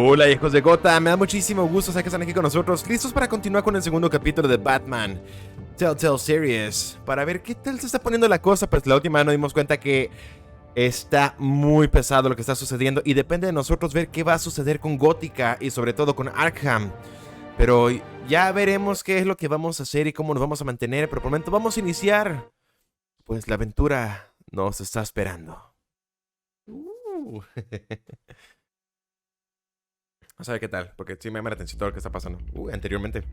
Hola hijos de Gotham, me da muchísimo gusto saber que están aquí con nosotros, listos para continuar con el segundo capítulo de Batman Telltale Series, para ver qué tal se está poniendo la cosa. Pues la última vez nos dimos cuenta que está muy pesado lo que está sucediendo y depende de nosotros ver qué va a suceder con Gótica y sobre todo con Arkham. Pero ya veremos qué es lo que vamos a hacer y cómo nos vamos a mantener, pero por el momento vamos a iniciar, pues la aventura nos está esperando. Vamos a ver qué tal, porque sí me llama la atención todo lo que está pasando. Anteriormente.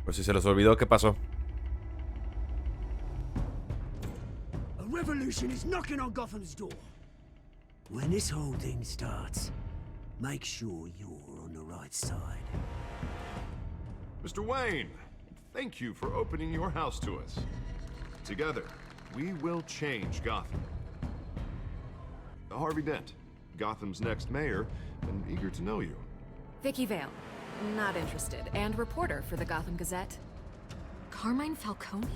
Pues si se los olvidó, ¿qué pasó? A revolution is knocking on Gotham's door. When this whole thing starts, make sure you're on the right side. Mr. Wayne, thank you for opening your house to us. Together, we will change Gotham. Harvey Dent, Gotham's next mayor, and eager to know you. Vicky Vale, not interested, and reporter for the Gotham Gazette. Carmine Falcone?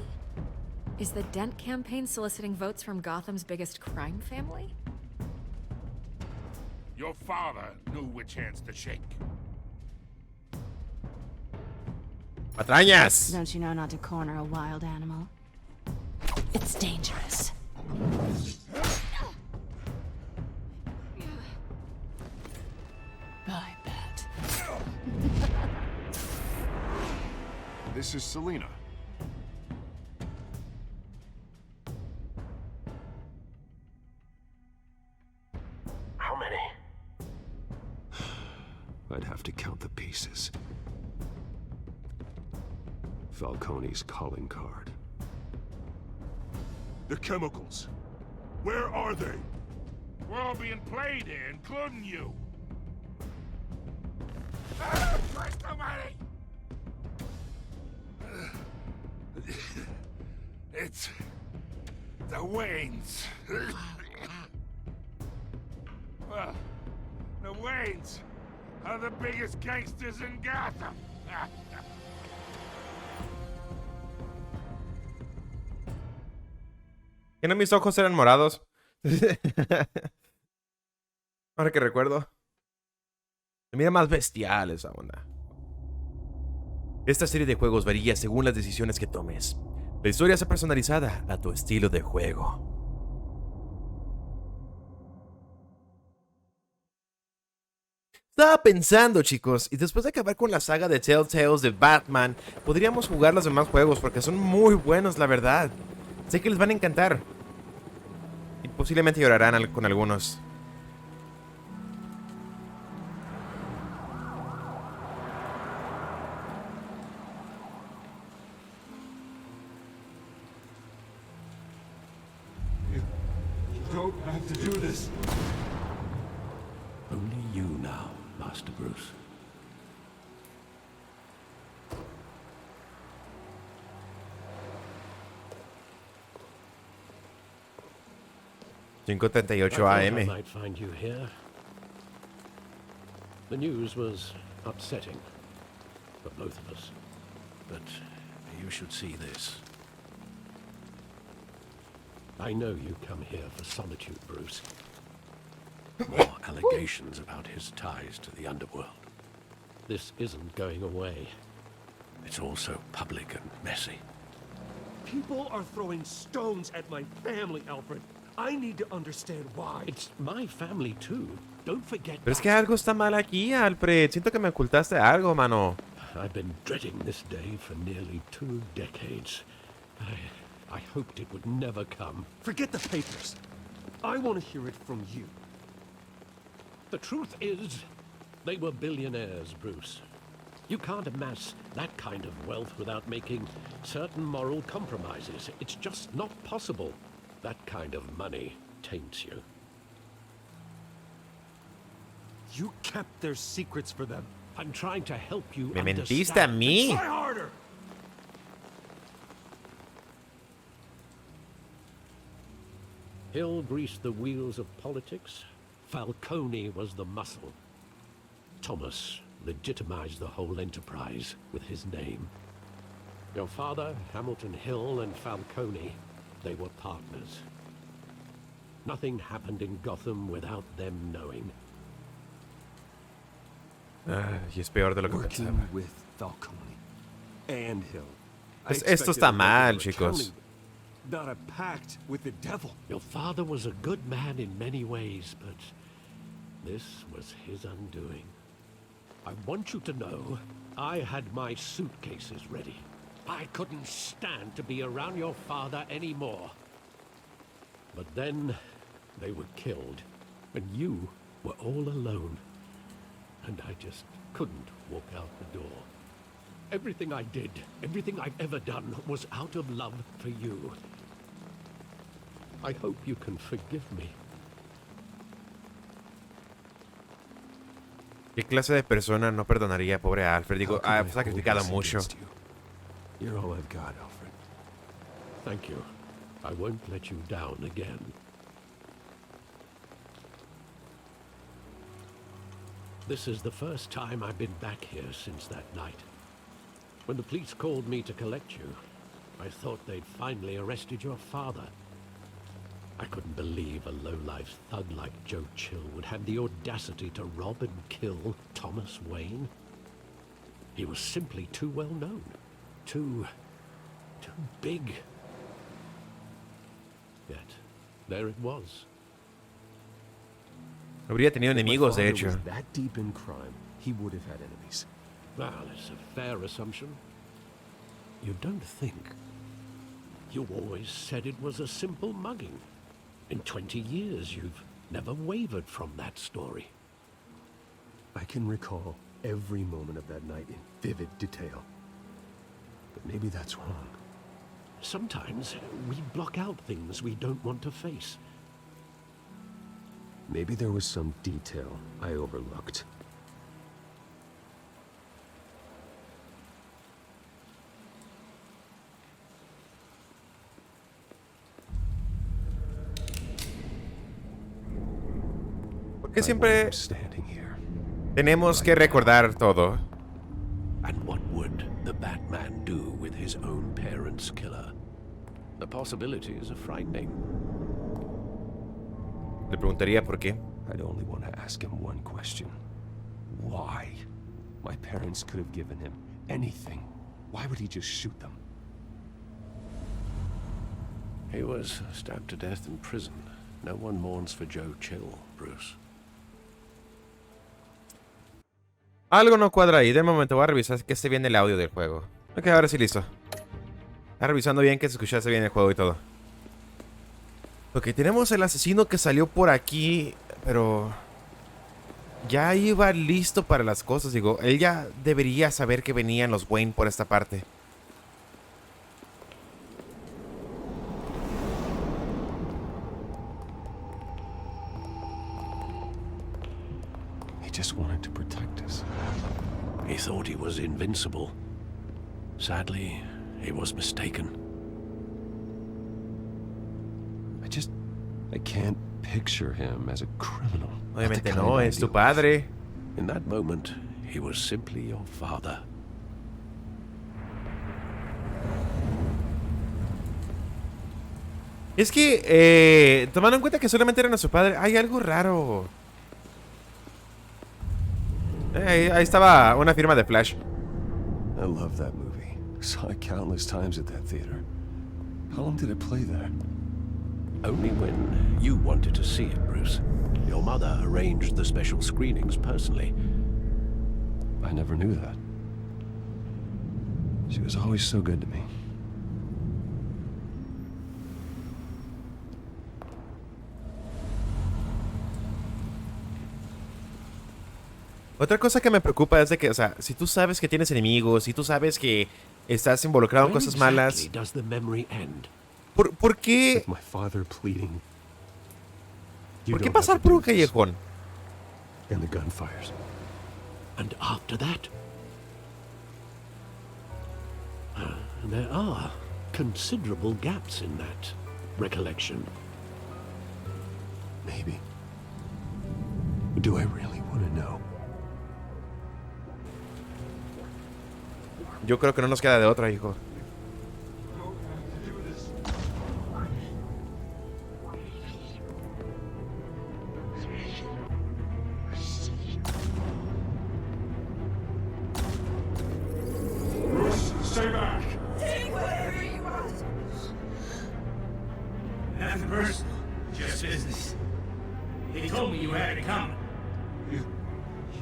Is the Dent campaign soliciting votes from Gotham's biggest crime family? Your father knew which hands to shake. ¡Patrañas! Don't you know not to corner a wild animal? It's dangerous. I bet. This is Selina. How many? I'd have to count the pieces. Falcone's calling card. The chemicals. Where are they? We're all being played here, including you. Christ almighty! It's the Waynes. Well, the Waynes are the biggest gangsters in Gotham. ¿Que no mis ojos eran morados? Ahora que recuerdo. Se mira más bestial esa onda. Esta serie de juegos varía según las decisiones que tomes. La historia es personalizada a tu estilo de juego. Estaba pensando, chicos, y después de acabar con la saga de Telltales de Batman, podríamos jugar los demás juegos porque son muy buenos, la verdad. Sé que les van a encantar. Y posiblemente llorarán con algunos. Don't have to do this. Only you now, Master Bruce. AM. I might find you here. The news was upsetting for both of us. But you should see this. I know you come here for solitude, Bruce. More allegations about his ties to the underworld. This isn't going away. It's also public and messy. People are throwing stones at my family, Alfred. I need to understand why. It's my family too. Don't forget. Pero es que algo está mal aquí, Alfred. Siento que me ocultaste algo, mano. I've been dreading this day for nearly 2 decades. I hoped it would never come. Forget the papers. I want to hear it from you. The truth is, they were billionaires, Bruce. You can't amass that kind of wealth without making certain moral compromises. It's just not possible. That kind of money taints you. You kept their secrets for them. I'm trying to help you ¿Me mentiste a understand. mí? Try harder! Hill greased the wheels of politics. Falcone was the muscle. Thomas legitimized the whole enterprise with his name. Your father, Hamilton Hill, and Falcone, they were partners. Nothing happened in Gotham without them knowing. Y es peor de lo que Working pensaba. with Falcone and Hill. Pues esto está mal, chicos. Not a pact with the devil. Your father was a good man in many ways, but this was his undoing. I want you to know, I had my suitcases ready. I couldn't stand to be around your father anymore. But then they were killed, and you were all alone. And I just couldn't walk out the door. Everything I did, everything I've ever done, was out of love for you. I hope you can forgive me. ¿Qué clase de persona no perdonaría a pobre Alfred? Digo, ha sacrificado mucho. You're all I've got, Alfred. Thank you. I won't let you down again. This is the first time I've been back here since that night. When the police called me to collect you, I thought they'd finally arrested your father. I couldn't believe a low-life thug like Joe Chill would have the audacity to rob and kill Thomas Wayne. He was simply too well known. Too big. Yet, there it was. Habría tenido enemigos, de hecho. If my father was that deep in crime, he would have had enemies. Well, it's a fair assumption. You don't think? You always said it was a simple mugging. In 20 years, you've never wavered from that story. I can recall every moment of that night in vivid detail. But maybe that's wrong. Sometimes we block out things we don't want to face. Maybe there was some detail I overlooked. Porque siempre tenemos que recordar todo. And what would the Batman do with his own parents' killer? The possibilities are frightening. Le preguntaría por qué. I'd only want to ask him one question. Why? My parents could have given him anything. Why would he just shoot them? He was stabbed to death in prison. No one mourns for Joe Chill, Bruce. Algo no cuadra ahí. De momento voy a revisar que esté bien el audio del juego. Ok, ahora sí listo. Está revisando bien que se escuchase bien el juego y todo. Ok, tenemos el asesino que salió por aquí, pero ya iba listo para las cosas. Digo, él ya debería saber que venían los Wayne por esta parte. He just wanted to protect us. He thought he was invincible. Sadly, he was mistaken. I can't picture him as a criminal. Obviamente no, es tu padre. In that moment, he was simply your father. Es que, tomando en cuenta que solamente era nuestro padre, hay algo raro. Ahí estaba una firma de Flash. I love that movie. Saw it countless times at that theater. How long did it play there? Only when you wanted to see it, Bruce. Your mother arranged the special screenings personally. I never knew that. She was always so good to me. Otra cosa que me preocupa es de que, o sea, si tú sabes que tienes enemigos, si tú sabes que estás involucrado en cosas malas, ¿por qué? ¿Por qué pasar por un callejón? And the gunfires. And after that, there are considerable gaps in that recollection. Maybe. Do I really want to know? Yo creo que no nos queda de otra, hijo. personal, just business. He told me you had it coming. You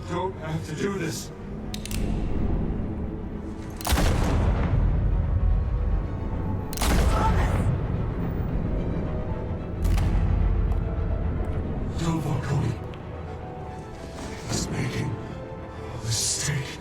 don't have to do this. No, Falcone. He's making a mistake.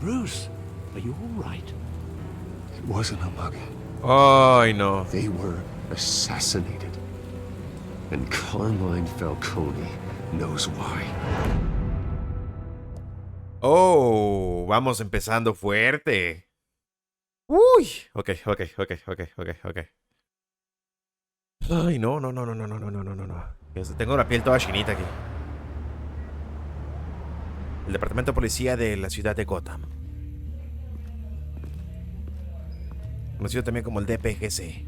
Bruce, are you all right? It wasn't a mug. Ay, no. They were assassinated. And Carmine Falcone knows why. Oh, vamos empezando fuerte. Uy. Ok. Ay, no. Tengo la piel toda chinita aquí. El departamento de policía de la ciudad de Gotham. Conocido también como el DPGC.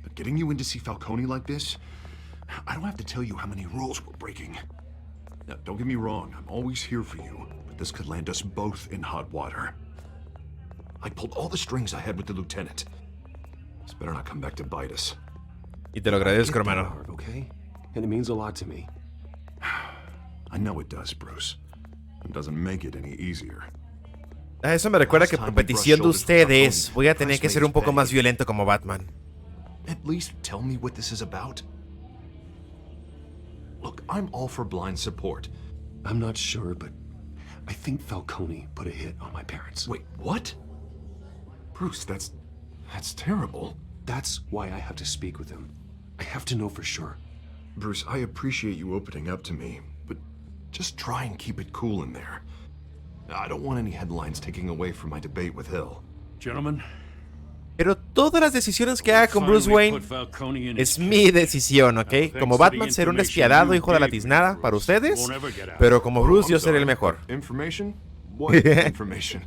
But getting you in to see Falcone like this, I don't have to tell you how many rules we're breaking. Now, don't get me wrong, I'm always here for you, but this could land us both in hot water. I pulled all the strings I had with the lieutenant. This better not come back to bite us. Y te lo agradezco, Get that hermano. hard, okay? And it means a lot to me. I know it does, Bruce. It doesn't make it any easier. A eso me recuerda que por petición de ustedes voy a tener que ser un poco más violento como Batman. At least tell me what this is about. Look, I'm all for blind support. I'm not sure, but I think Falcone put a hit on my parents. Wait, what? Bruce, that's terrible. That's why I have to speak with him. I have to know for sure. Bruce, I appreciate you opening up to me, but just try and keep it cool in there. I don't want any headlines taking away from my debate with Hill. Gentlemen, Pero todas las decisiones que haga con Bruce Wayne es mi decisión, ¿ok? Como Batman seré un despiadado hijo de la tiznada para ustedes, pero como Bruce yo seré el mejor. Information? What information?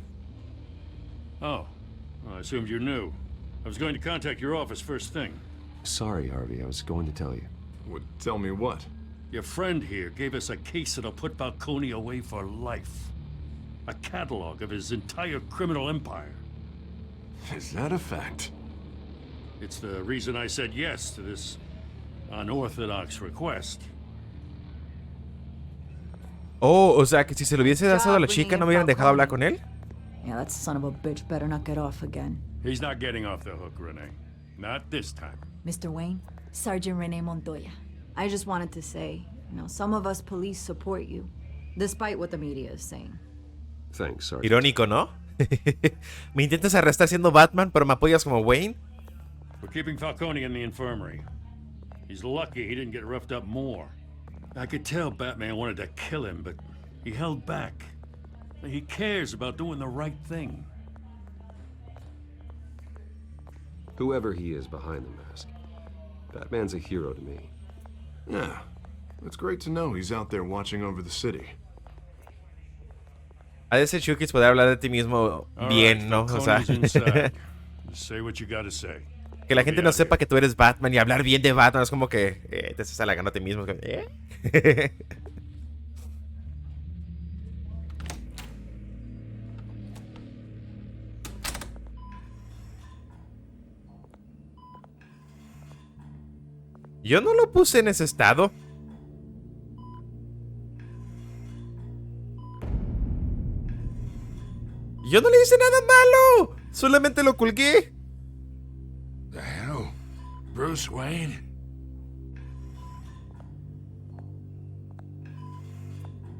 Oh, I assumed you knew. I was going to contact your office first thing. Sorry, Harvey, I was going to tell you. Would tell me what? Your friend here gave us a case that'll put Falcone away for life. A catalog of his entire criminal empire. Is that a fact? It's the reason I said yes to this unorthodox request. Oh, o sea que si se lo hubiese dado a la chica no me hubieran dejado hablar con él. Yeah, that son of a bitch better not get off again. He's not getting off the hook, Renee. Not this time. Mr. Wayne, Sergeant Renee Montoya. I just wanted to say, some of us police support you, despite what the media is saying. Thanks, Sergeant. Irónico, ¿no? Me intentas arrestar siendo Batman, pero me apoyas como Wayne. We're keeping Falcone in the infirmary. He's lucky he didn't get roughed up more. I could tell Batman wanted to kill him, but he held back. He cares about doing the right thing. Whoever he is behind the mask, Batman's a hero to me. Yeah, it's great to know he's out there watching over the city. A veces Chukis poder hablar de ti mismo bien, ¿no? O sea, Say what you gotta say. que la gente no sepa que tú eres Batman y hablar bien de Batman es como que te estás halagando a ti mismo. Yo no lo puse en ese estado. Yo no le hice nada malo. Solamente lo colgué. The hell? Bruce Wayne?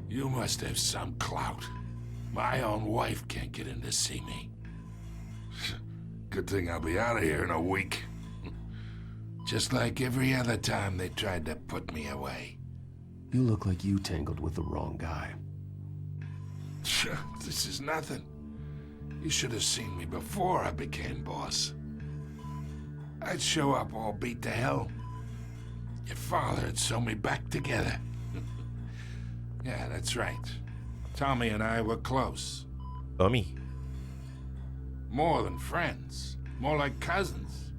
You must have some clout. My own wife can't get in to see me. Good thing I'll be out of here in a week. Just like every other time they tried to put me away. You look like you tangled with the wrong guy. Sure, this is nothing. You should have seen me before I became boss. I'd show up all beat to hell. Your father had sew me back together. Yeah, that's right. Tommy and I were close. Tommy. More than friends. More like cousins.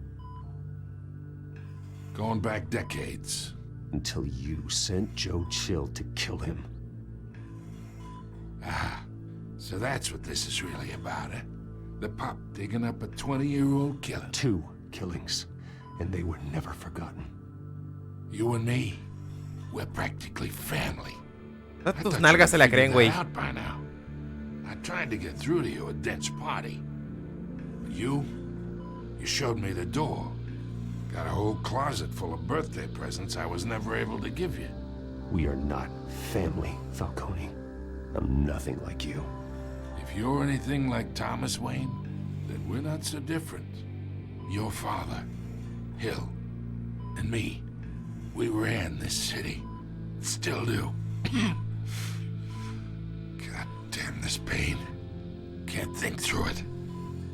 Going back decades. Until you sent Joe Chill to kill him. Ah, so that's what this is really about, eh? The pup digging up a 20-year-old killer. 2 killings, and they were never forgotten. You and me, we're practically family. Tus nalgas se la creen, güey. Out by now. I tried to get through to you at Dent's party. But you showed me the door. Got a whole closet full of birthday presents I was never able to give you. We are not family, Falcone. I'm nothing like you. If you're anything like Thomas Wayne, then we're not so different. Your father, Hill, and me, we ran this city. Still do. God damn this pain. Can't think through it.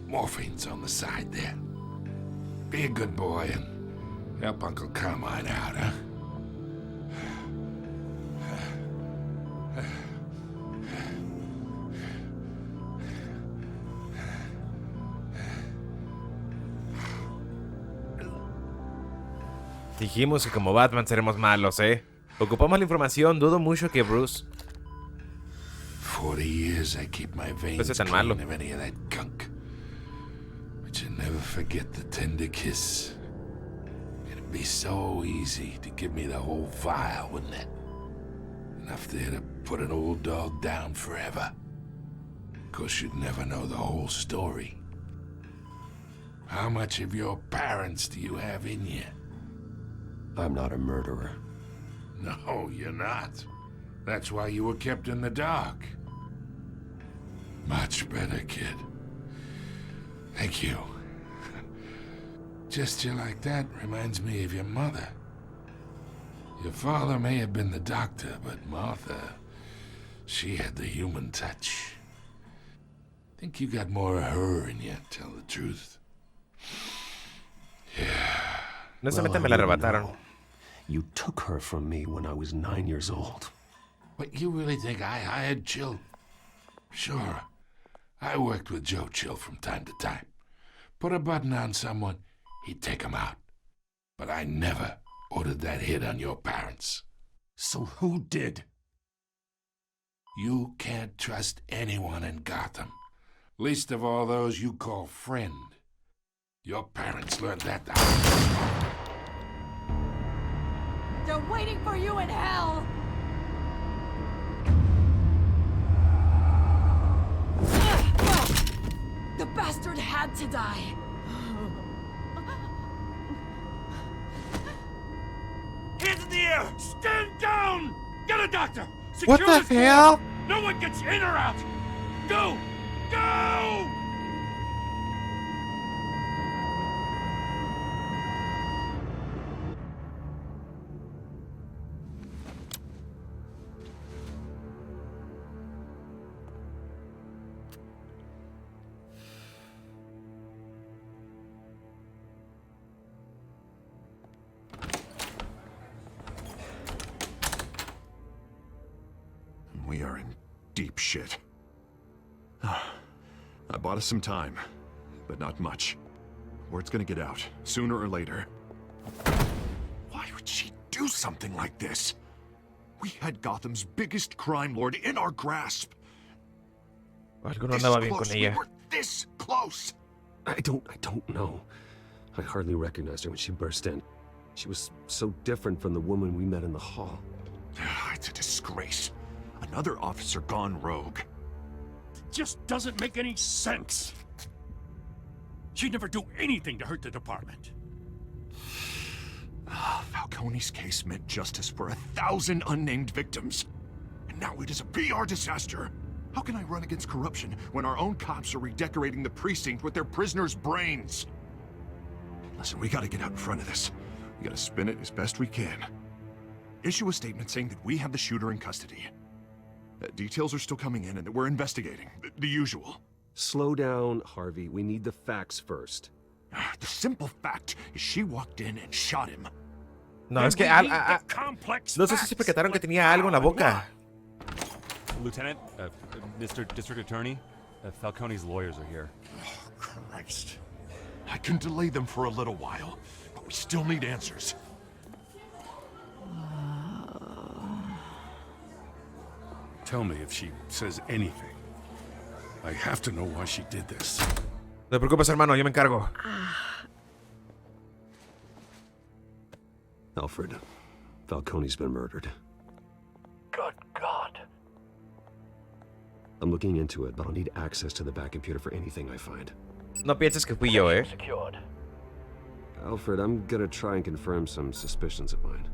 Morphine's on the side there. Be a good boy and help Uncle Carmine out, huh? Dijimos que como Batman seremos malos, ¿eh? Ocupamos la información, dudo mucho que Bruce... 40 years I keep my veins tan malo. clean of any of that gunk. But you never forget the tender kiss. It'd be so easy to give me the whole vial, wouldn't it? Enough there to put an old dog down forever. Of course, you'd never know the whole story. How much of your parents do you have in you? I'm not a murderer. No, you're not. That's why you were kept in the dark. Much better, kid. Thank you. Gesture like that reminds me of your mother. Your father may have been the doctor, but Martha, she had the human touch. Think you got more of her in you, tell the truth. Yeah. Honestamente me la arrebataron. You took her from me when I was 9 years old. What, you really think I hired Chill? Sure. I worked with Joe Chill from time to time. Put a button on someone, he'd take him out. But I never ordered that hit on your parents. So who did? You can't trust anyone in Gotham. Least of all those you call friend. Your parents learned that the hard way. They're waiting for you in hell! The bastard had to die. Hands in the air! Stand down! Get a doctor! What Secure the this door! hell? No one gets in or out! Go! Go! We are in deep shit. I bought us some time, but not much. Word's gonna get out, sooner or later. Why would she do something like this? We had Gotham's biggest crime lord in our grasp. Algo no andaba bien con We ella. were this close. I don't know. I hardly recognized her when she burst in. She was so different from the woman we met in the hall. It's a disgrace. Another officer gone rogue. Just doesn't make any sense. She'd never do anything to hurt the department. Falcone's case meant justice for 1,000 unnamed victims. And now it is a PR disaster. How can I run against corruption when our own cops are redecorating the precinct with their prisoners' brains? Listen, we gotta get out in front of this. We gotta spin it as best we can. Issue a statement saying that we have the shooter in custody. Details are still coming in and that we're investigating. The usual. Slow down, Harvey. We need the facts first. The simple fact is she walked in and shot him. No, es que no sé si se percataron que tenía algo en la boca. Lieutenant, Mr. District Attorney, Falcone's lawyers are here. Oh, Christ. I can delay them for a little while, but we still need answers. Tell me if she says anything. I have to know why she did this. No te preocupes, hermano, yo me encargo. Alfred, Falcone's been murdered. Good God. I'm looking into it, but I'll need access to the back computer for anything I find. No pienses que fui yo, eh. Secured. Alfred, I'm gonna try and confirm some suspicions of mine.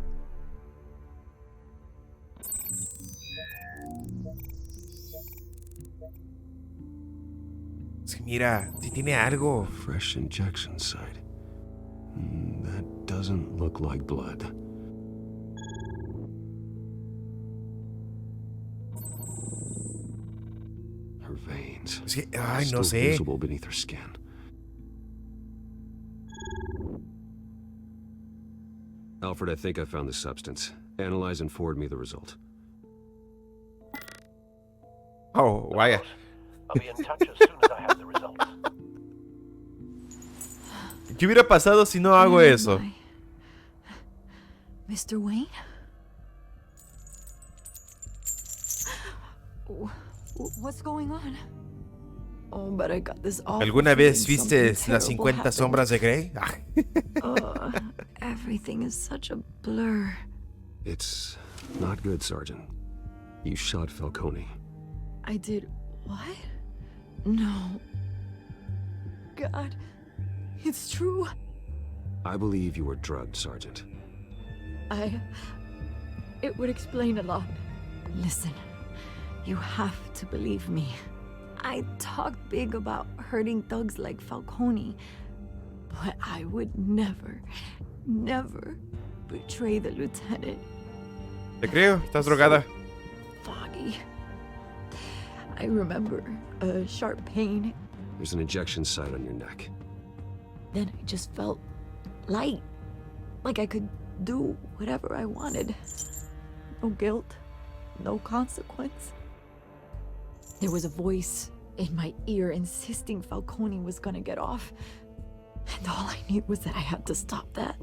Es que mira, si tiene algo. Fresh injection site. That doesn't look like blood. Her veins. Es que, ay, no still sé. visible beneath her skin. Alfred, I think I found the substance. Analyze and forward me the result. Oh, vaya. I'll be in touch as soon as I have the results. ¿Qué hubiera pasado si no hago eso? Mr. Wayne? What's going on? Oh, but I got this awful ¿Alguna vez feeling viste something las terrible 50 sombras de Grey? Everything is such a blur. It's not good, Sergeant. You shot Falcone. I did what? No. God, it's true. I believe you were drugged, Sergeant. It would explain a lot. Listen, you have to believe me. I talk big about hurting thugs like Falcone, but I would never betray the lieutenant. Te creo, estás drogada. Foggy. I remember a sharp pain. There's an injection site on your neck. Then I just felt light. Like I could do whatever I wanted. No guilt, no consequence. There was a voice in my ear insisting Falcone was gonna get off. And all I knew was that I had to stop that.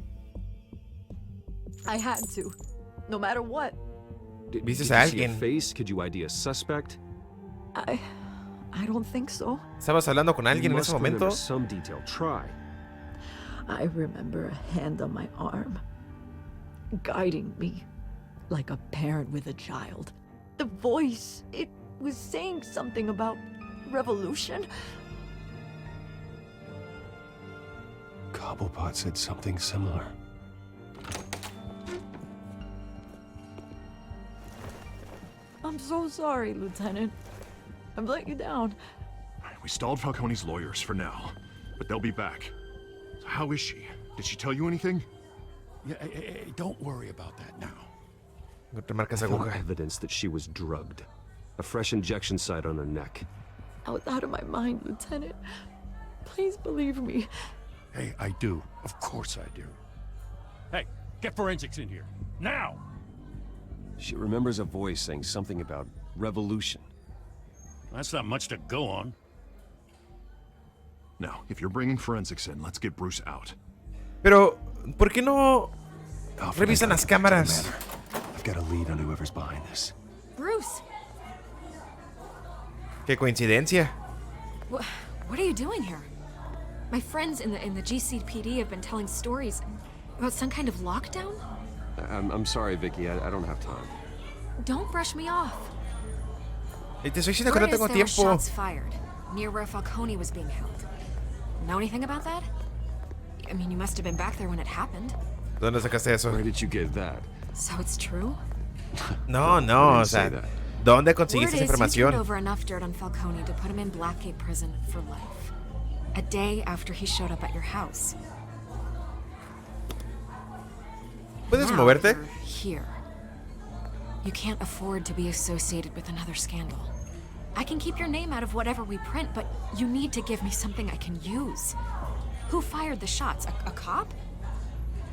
I had to, no matter what. Did ¿Viste you a see a alguien? face? Could you ID a suspect? I don't think so. ¿Estabas hablando con alguien en ese momento? Some detail. Try. I remember a hand on my arm, guiding me like a parent with a child. The voice, it was saying something about revolution. Cobblepot said something similar. I'm so sorry, Lieutenant. I've let you down. We stalled Falcone's lawyers for now, but they'll be back. So how is she? Did she tell you anything? Yeah, hey, don't worry about that now. No te marcas I found aguja. evidence that she was drugged. A fresh injection site on her neck. I was out of my mind, Lieutenant. Please believe me. Hey, I do. Of course I do. Hey, get forensics in here. Now! She remembers a voice saying something about revolution. That's not much to go on. Now, if you're bringing forensics in, let's get Bruce out. Pero, ¿por qué no Alfred, revisan las cámaras? I've got a lead on whoever's behind this. Bruce! Qué coincidencia. What are you doing here? My friends in the GCPD have been telling stories about some kind of lockdown? I'm sorry, Vicky. I don't have time. Don't brush me off. Y te estoy diciendo que no Word is tengo there were tiempo. shots fired near where Falcone was being held. Know anything about that? I mean, you must have been back there when it happened. ¿Dónde sacaste eso? Where did you get that? So it's true? No, no, I o didn't say sea, that. ¿dónde Word conseguiste esa is you turned información? over enough dirt on Falcone to put him in Blackgate Prison for life. A day after he showed up at your house. ¿Puedes Now moverte? you're here. You can't afford to be associated with another scandal. I can keep your name out of whatever we print, but you need to give me something I can use. Who fired the shots? A cop?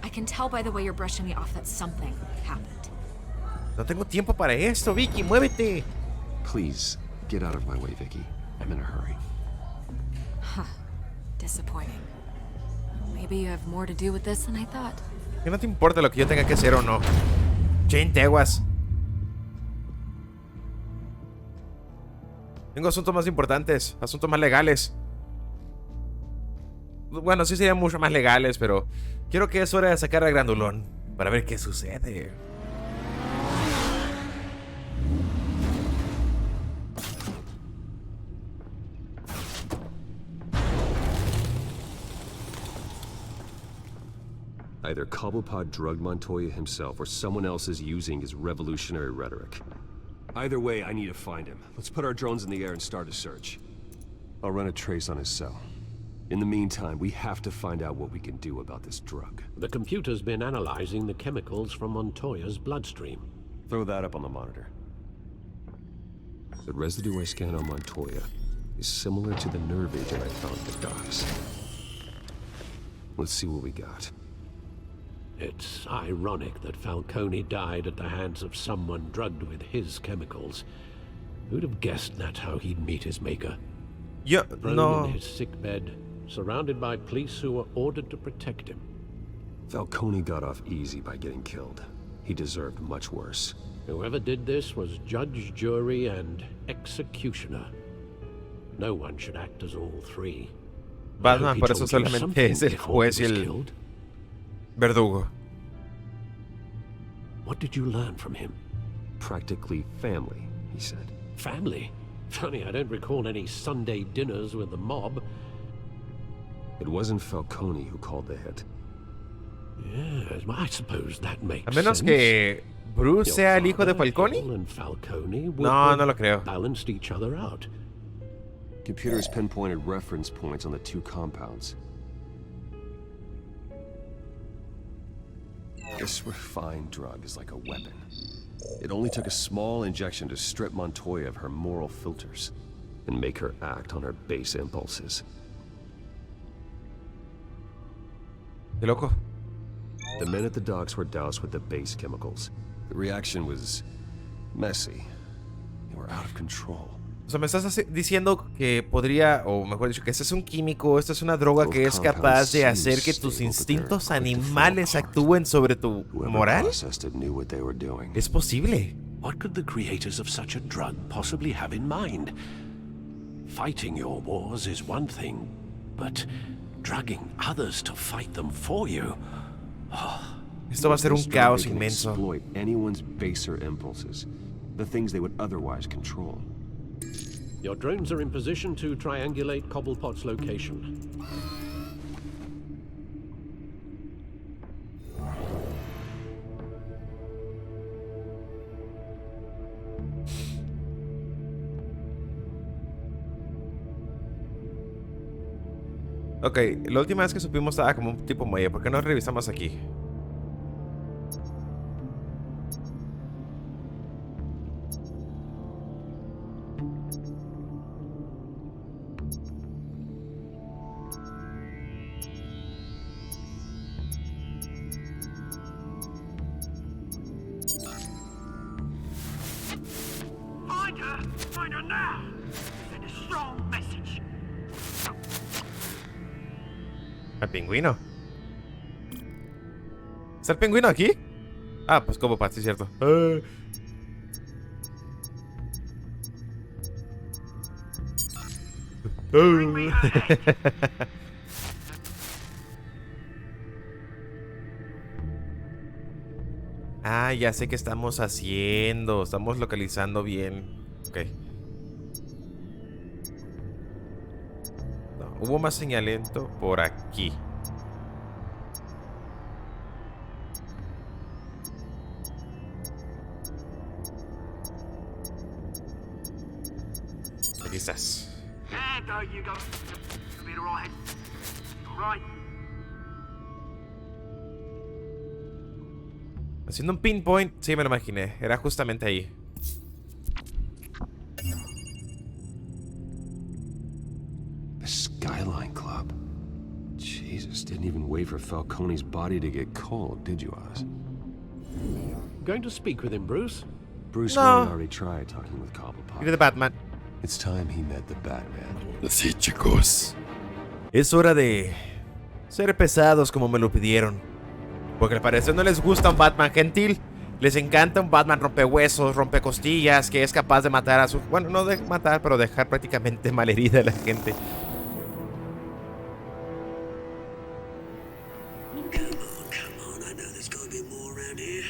I can tell by the way you're brushing me off that something happened. No tengo tiempo para esto, Vicky, muévete. Please, get out of my way, Vicky. I'm in a hurry. Huh. Disappointing. Maybe you have more to do with this than I thought. Que no te importa lo que yo tenga que hacer o no. Jane Teguas. Tengo asuntos más importantes, asuntos más legales. Bueno, sí serían mucho más legales, pero quiero que es hora de sacar al grandulón para ver qué sucede. Either Cobblepot drugged Montoya himself or someone else is using his revolutionary rhetoric. Either way, I need to find him. Let's put our drones in the air and start a search. I'll run a trace on his cell. In the meantime, we have to find out what we can do about this drug. The computer's been analyzing the chemicals from Montoya's bloodstream. Throw that up on the monitor. The residue I scan on Montoya is similar to the nerve agent I found at the docks. Let's see what we got. It's ironic that Falcone died at the hands of someone drugged with his chemicals. Who'd have guessed that's how he'd meet his maker? Yo, Prone no. in his sickbed, surrounded by police who were ordered to protect him. Falcone got off easy by getting killed. He deserved much worse. Whoever did this was judge, jury, and executioner. No one should act as all three. Batman, por eso solamente es el juez y el verdugo. What did you learn from him? Practically family, he said. Family? Funny, I don't recall any Sunday dinners with the mob. It wasn't Falcone who called the hit. Yes, well, I suppose that makes A menos sense. que Bruce sea el hijo de Father, Falcone. Gil and Falcone would No, have no lo creo. balanced each other out. Computers pinpointed reference points on the two compounds. This refined drug is like a weapon. It only took a small injection to strip Montoya of her moral filters and make her act on her base impulses. De loco. The men at the docks were doused with the base chemicals. The reaction was messy. They were out of control. O sea, me estás diciendo que podría, o mejor dicho, que este es un químico, esta es una droga que es capaz de hacer que tus instintos animales actúen sobre tu moral. Es posible. What could the creators of such a drug possibly have in mind? Fighting your wars is one thing, but drugging others to fight them for you. Esto va a ser un caos inmenso. Exploit anyone's baser impulses, the things they would otherwise control. Your drones are in position to triangulate Cobblepot's location. Ok, la última vez que supimos estaba como un tipo muelle. ¿Por qué no revisamos aquí? Find her now! Send a strong message. ¿El pingüino? ¿Está el pingüino aquí? Ah, pues como para, sí es cierto. Ah, ya sé qué estamos haciendo. Estamos localizando bien. Ok. No, hubo más señalamiento por aquí. Aquí estás. There you go. You'll be alright. Alright. Haciendo un pinpoint. Sí, me lo imaginé. Era justamente ahí. The Skyline Club. Jesus, didn't even wait for Falcone's body to get cold, did you, Oz? Going to speak with him, Bruce? Bruce No. Wayne already tried talking with Cobblepot. Mira de Batman. It's time he met the Batman. Sí, chicos. Es hora de ser pesados como me lo pidieron. Porque al parecer no les gusta un Batman gentil. Les encanta un Batman rompehuesos, rompecostillas, que es capaz de matar a su... Bueno, no de matar, pero dejar prácticamente malherida a la gente. Come on, I know there's gotta be more around here.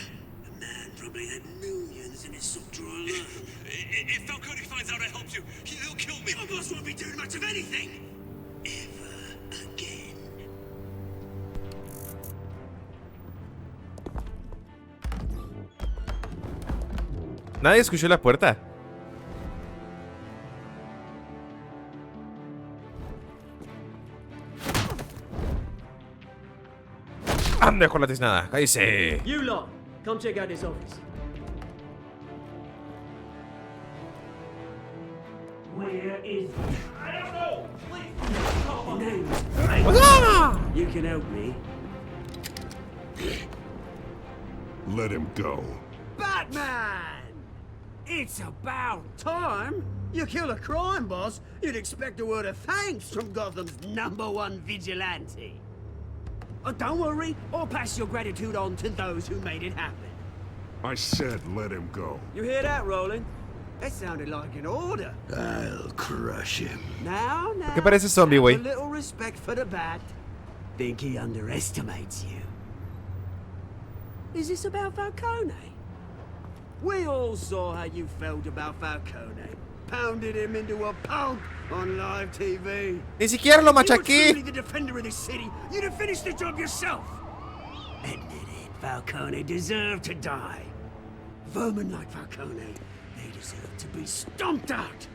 A man probably had millions in his sock drawer alone. If Falcone finds out I helped you, he'll kill me. My boss won't be doing much of anything. Ever again. Nadie escuchó la puerta. Ande con la tiznada, cállese. You lot, come check out this office. Where is he? I don't know. Please. You can help me. Let him go. Batman! It's about time. You kill a crime boss, you'd expect a word of thanks from Gotham's #1 vigilante. Don't worry, I'll pass your gratitude on to those who made it happen. I said let him go. You hear that, Roland? That sounded like an order. I'll crush him. Now, ¿Qué parece zombie, have güey? a little respect for the bat. Think he underestimates you. Is this about Falcone? We all saw how you felt about Falcone. Pounded him into a pulp on live TV. Ni siquiera lo If you were machaqué. truly the defender of this city, you'd have finished the job yourself. Admit it, Falcone deserved to die. Vermin like Falcone, they deserve to be stomped out.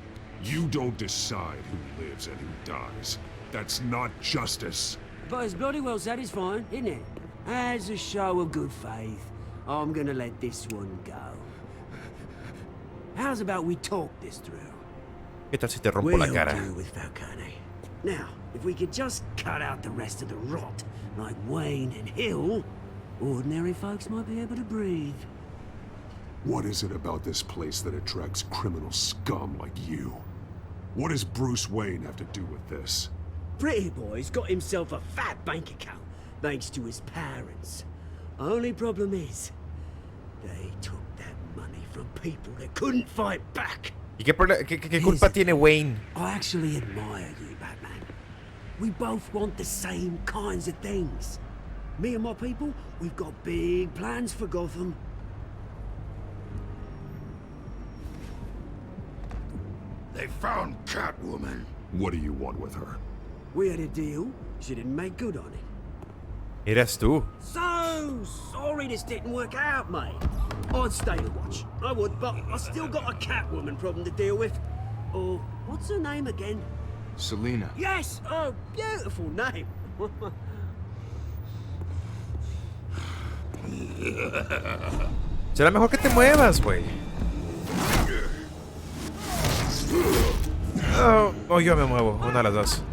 You don't decide who lives and who dies. That's not justice. But it's bloody well satisfying, isn't it? As a show of good faith, I'm gonna let this one go. How's about we talk this through? ¿Qué tal si te rompo We'll la cara? deal with Falcone. Now, if we could just cut out the rest of the rot, like Wayne and Hill, ordinary folks might be able to breathe. What is it about this place that attracts criminal scum like you? What does Bruce Wayne have to do with this? Pretty Boy's got himself a fat bank account, thanks to his parents. Only problem is, they took that money from people that couldn't fight back. ¿Y qué culpa tiene Wayne? I actually admire you, Batman. We both want the same kinds of things. Me and my people, we've got big plans for Gotham. They found Catwoman. What do you want with her? We had a deal. She didn't make good on it. Eras tú. So sorry this didn't work out, mate. I'd stay to watch. I would, but I still got a Catwoman problem to deal with. Oh, what's her name again? Selena. Yes! Oh, beautiful name. Será mejor que te muevas, güey. Oh, yo me muevo. Una de las dos.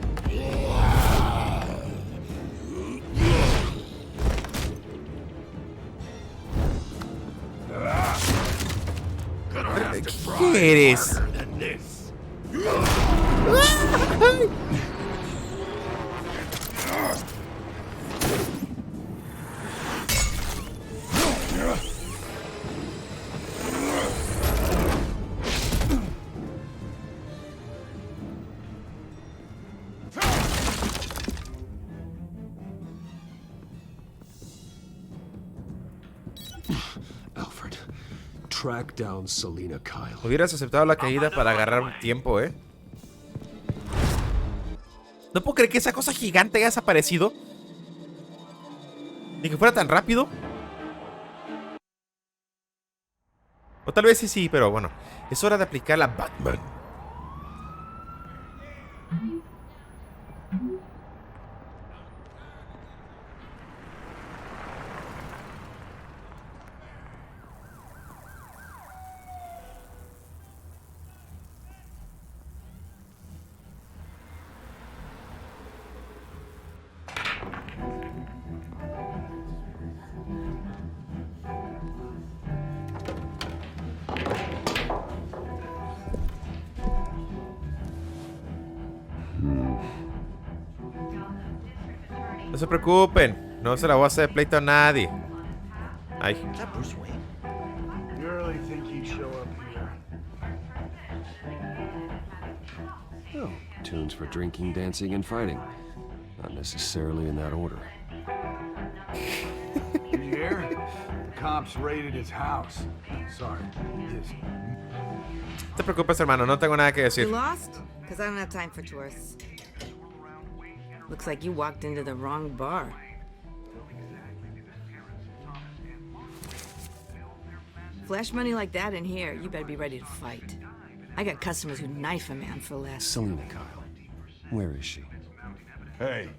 ¿Qué eres? Alfred, track down Selena Kyle. Hubieras aceptado la caída para agarrar un tiempo, ¿eh? No puedo creer que esa cosa gigante haya desaparecido. Ni que fuera tan rápido. O tal vez sí, pero bueno. Es hora de aplicar la Batman. No se preocupen. No se la voy a hacer de pleito a nadie. Ay. Is that Bruce Wayne? You really think he'd show up here? Oh, tunes for drinking, dancing, and fighting. Not necessarily in that order. You hear? The cops raided his house. Sorry, his. No te preocupes, hermano. No tengo nada que decir. You lost? Because I don't have time for tourists. Looks like you walked into the wrong bar. Flash money like that in here, you better be ready to fight. I got customers who knife a man for less. Selena Kyle. Where is she? Hey,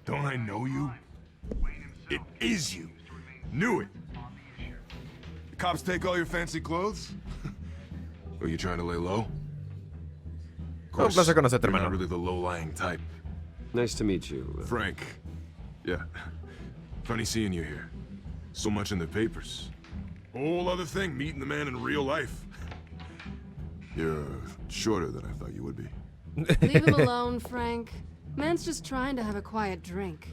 don't I know you? It is you. Knew it. The cops take all your fancy clothes? Or you trying to lay low? Un placer conocerte, You're not hermano. really the low-lying type. Nice to meet you. Frank. Yeah. Funny seeing you here. So much in the papers. Whole other thing, meeting the man in real life. You're shorter than I thought you would be. Leave him alone, Frank. Man's just trying to have a quiet drink.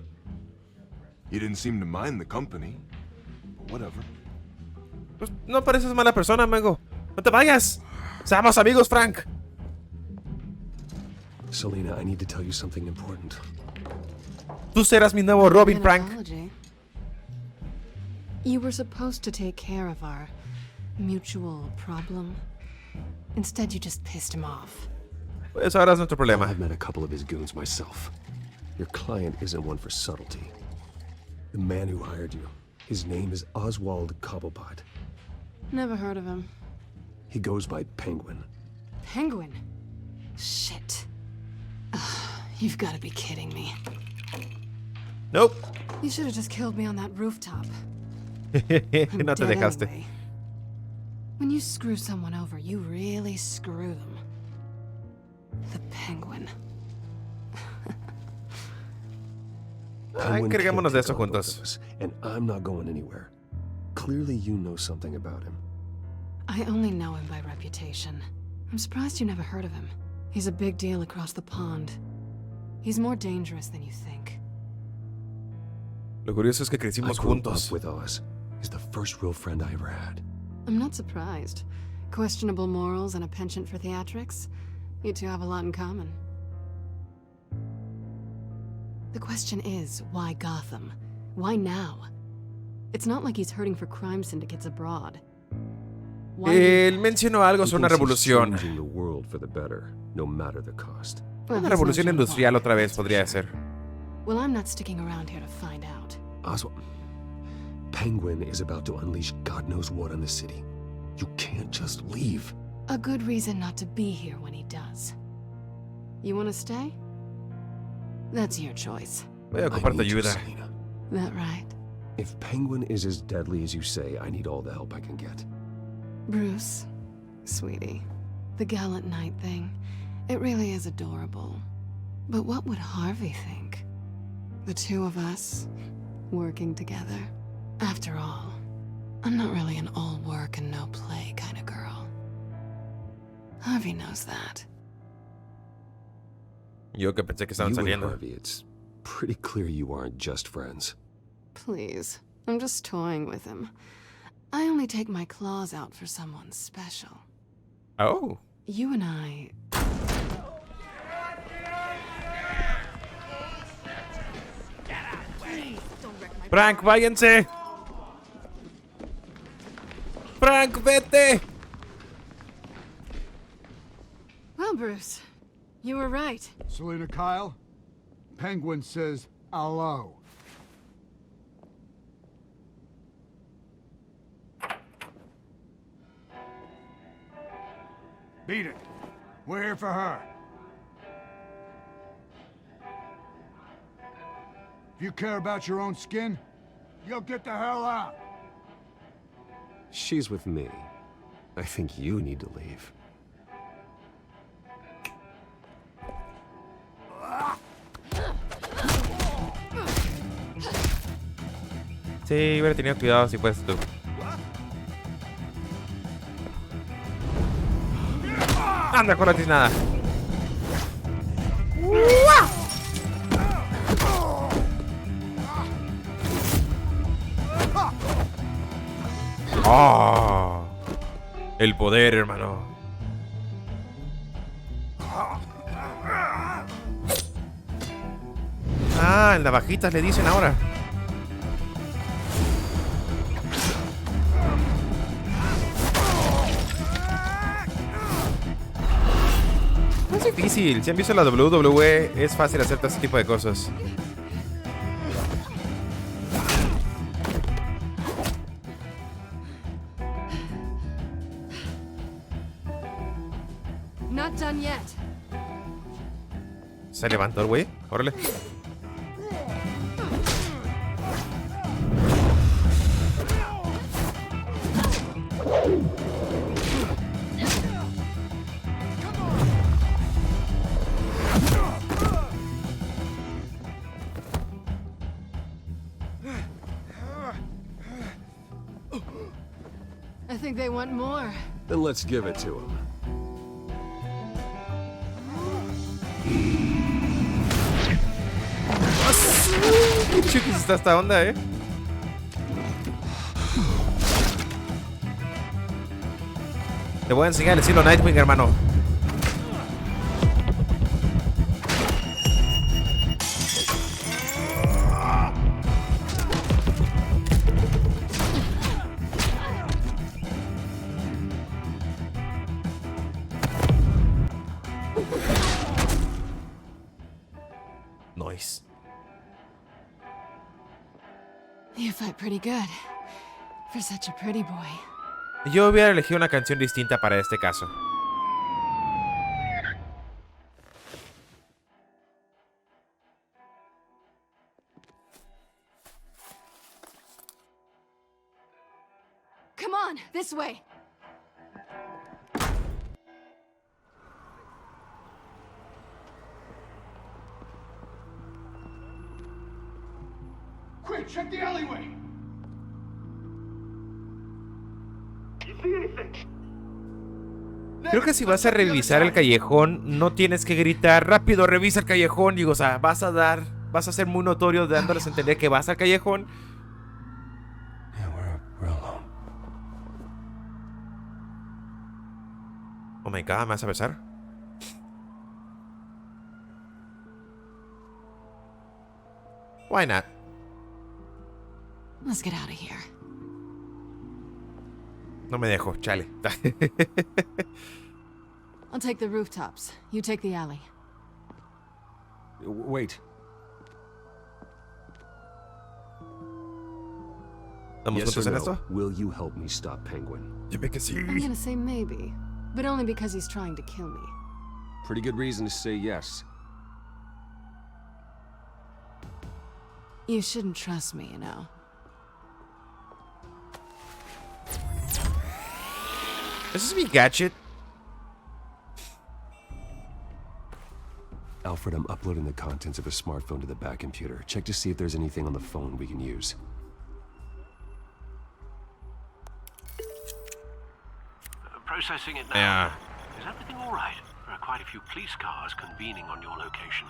You didn't seem to mind the company. But whatever. Pues no pareces mala persona, amigo. No te vayas. Seamos amigos, Frank. Selena, I need to tell you something important. Tú serás mi nuevo Robin, An Frank. apology. You were supposed to take care of our mutual problem. Instead, you just pissed him off. Pues ahora es nuestro problema. I've met a couple of his goons myself. Your client isn't one for subtlety. The man who hired you, his name is Oswald Cobblepot. Never heard of him. He goes by Penguin. Penguin? Shit. You've got to be kidding me. Nope. You should have just killed me on that rooftop. No te I'm dead dejaste. anyway. When you screw someone over, you really screw them. The Penguin. Penguin Encarguémonos can't de eso take on both juntos. of us, and I'm not going anywhere. Clearly you know something about him. I only know him by reputation. I'm surprised you never heard of him. He's a big deal across the pond. He's more dangerous than you think. Lo curioso es que I crecimos grew juntos. up with Oz. He's the first real friend I ever had. I'm not surprised. Questionable morals and a penchant for theatrics. You two have a lot in common. The question is, why Gotham? Why now? It's not like he's hurting for crime syndicates abroad. Why Él mencionó algo He sobre una thinks he's revolución. changing the world for the better, no matter the cost. Well, Una he's no revolución John industrial Clark, otra vez that's for podría sure. ser. Well, I'm not sticking around here to find out. Oswald, Penguin is about to unleash God knows what on the city. You can't just leave. A good reason not to be here when he does. You want to stay? That's your choice. Voy a I ocupar tu need you, ayuda. Selena. That right? If Penguin is as deadly as you say, I need all the help I can get. Bruce, sweetie, the gallant knight thing, it really is adorable. But what would Harvey think? The two of us, working together. After all, I'm not really an all work and no play kind of girl. Harvey knows that. Yo que pensé que estaban You and saliendo. Harvey, it's pretty clear you aren't just friends. Please, I'm just toying with him. I only take my claws out for someone special. Oh. You and I... Frank, váyanse. Frank, vete. Well, Bruce, you were right. Selena Kyle? Penguin says hello. Beat it. We're here for her. If you care about your own skin, you'll get the hell out. She's with me. I think you need to leave. Sí, hubiera tenido cuidado si fueras tú. Anda, con la tiznada. Oh, el poder, hermano. Ah, en navajitas le dicen ahora. No es difícil. Si han visto la WWE, es fácil hacer todo este tipo de cosas. Not done yet. Se levantó el güey. Órale. I think they want more. Then let's give it to him. Qué chiquis está esta onda, Te voy a enseñar el estilo Nightwing, hermano. Nice. You fight pretty good. For such a pretty boy. Yo hubiera elegido una canción distinta para este caso. Come on, this way. Quick, check the alleyway. Creo que si vas a revisar el callejón, no tienes que gritar rápido, revisa el callejón. Digo, o sea, vas a ser muy notorio dándoles a entender que vas al callejón. Oh my god, ¿me vas a besar? Why not? Let's get out of here. No me dejo, chale. I'll take the rooftops. You take the alley. Wait. ¿Estamos juntos en esto? Will you help me stop Penguin? Dime que sí. I'm gonna say maybe, but only because he's trying to kill me. Pretty good reason to say yes. You shouldn't trust me, you know. This is mi gadget. Alfred, I'm uploading the contents of a smartphone to the back computer. Check to see if there's anything on the phone we can use. Processing it now. Yeah. Is everything all right? There are quite a few police cars convening on your location.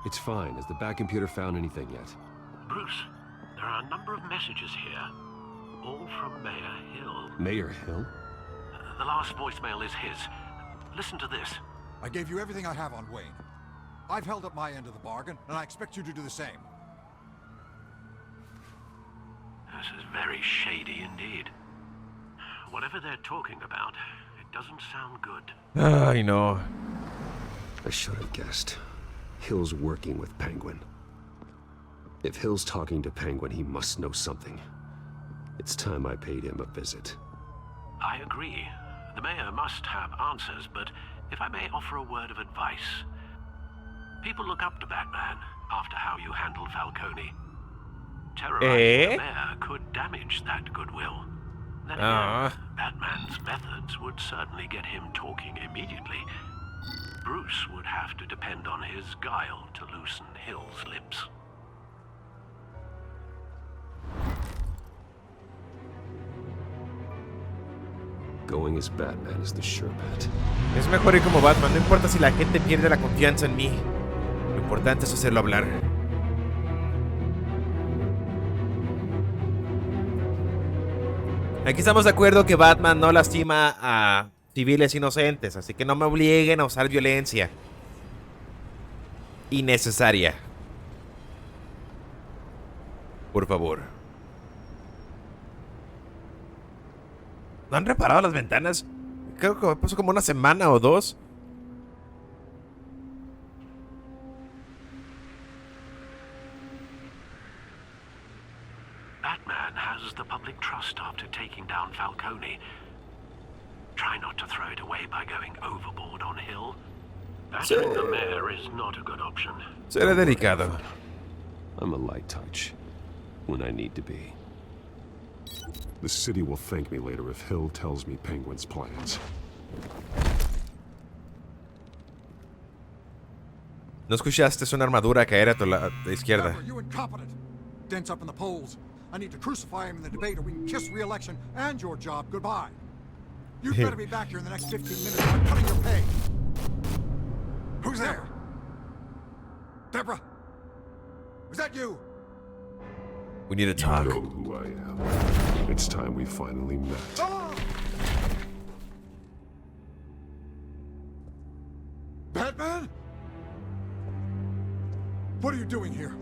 It's fine. Has the back computer found anything yet? Bruce, there are a number of messages here, all from Mayor Hill. Mayor Hill? The last voicemail is his. Listen to this. I gave you everything I have on Wayne. I've held up my end of the bargain, and I expect you to do the same. This is very shady indeed. Whatever they're talking about, it doesn't sound good. Ay, no. I should have guessed. Hill's working with Penguin. If Hill's talking to Penguin, he must know something. It's time I paid him a visit. I agree. The mayor must have answers, but if I may offer a word of advice. People look up to Batman after how you handled Falcone. Terrorizing the mayor could damage that goodwill. Then again, Batman's methods would certainly get him talking immediately. Bruce would have to depend on his guile to loosen Hill's lips. Going as Batman is the sure bet. Es mejor ir como Batman, no importa si la gente pierde la confianza en mí. Lo importante es hacerlo hablar. Aquí estamos de acuerdo que Batman no lastima a civiles inocentes, así que no me obliguen a usar violencia innecesaria. Por favor. ¿No han reparado las ventanas? Creo que pasó como una semana o dos. Batman has the public trust after taking down Falcone. Try not to throw it away by going overboard on Hill. Battering the mayor is not a good option. Será delicado. I'm a light touch when I need to be. The city will thank me later if Hill tells me Penguin's plans. ¿No escuchaste una armadura caer a tu izquierda? Remember, you incompetent. Dents up in the polls. I need to crucify him in the debate or we can kiss re-election and your job goodbye. You better be back here in the next 15 minutes or I'm cutting your pay. Who's there? Deborah? Was that you? We need to talk. You know who I am. It's time we finally met. Ah! Batman? What are you doing here?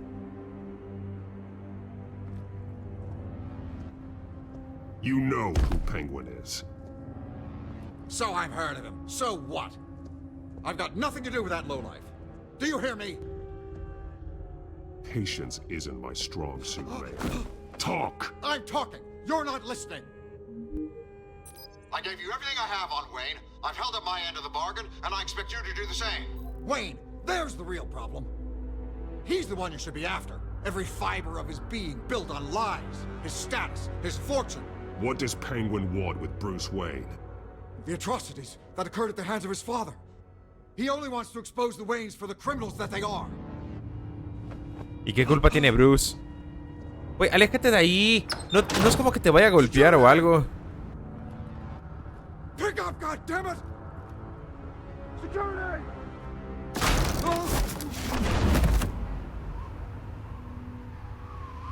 You know who Penguin is. So I've heard of him. So what? I've got nothing to do with that lowlife. Do you hear me? Patience isn't my strong suit, Mayor. Talk! I'm talking. You're not listening. I gave you everything I have on Wayne. I've held up my end of the bargain, and I expect you to do the same. Wayne, there's the real problem. He's the one you should be after. Every fiber of his being built on lies, his status, his fortune. What does Penguin want with Bruce Wayne? The atrocities that occurred at the hands of his father. He only wants to expose the Waynes for the criminals that they are. ¿Y qué culpa tiene Bruce? Güey, aléjate de ahí. No es como que te vaya a golpear o algo. Pick up, goddammit! Security!